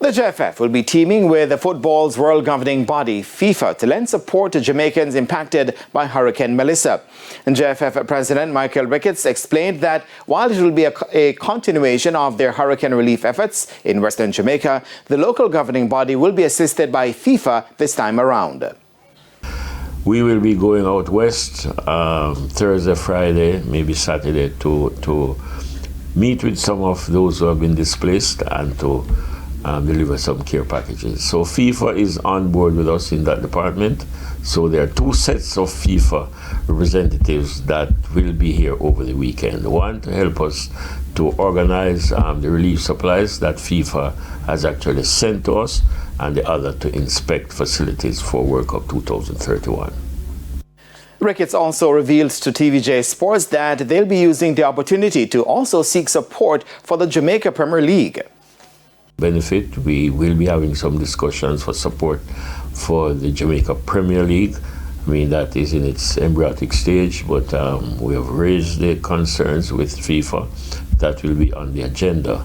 The JFF will be teaming with the football's world governing body, FIFA, to lend support to Jamaicans impacted by Hurricane Melissa. And JFF President Michael Ricketts explained that while it will be a continuation of their hurricane relief efforts in Western Jamaica, the local governing body will be assisted by FIFA this time around. We will be going out west Thursday, Friday, maybe Saturday to meet with some of those who have been displaced and to deliver some care packages. So FIFA is on board with us in that department. So there are two sets of FIFA representatives that will be here over the weekend. One to help us to organize the relief supplies that FIFA has actually sent to us, and the other to inspect facilities for World Cup 2031. Ricketts also revealed to TVJ Sports that they'll be using the opportunity to also seek support for the Jamaica Premier League. Benefit, we will be having some discussions for support for the Jamaica Premier League. I mean, that is in its embryonic stage, but we have raised the concerns with FIFA that will be on the agenda.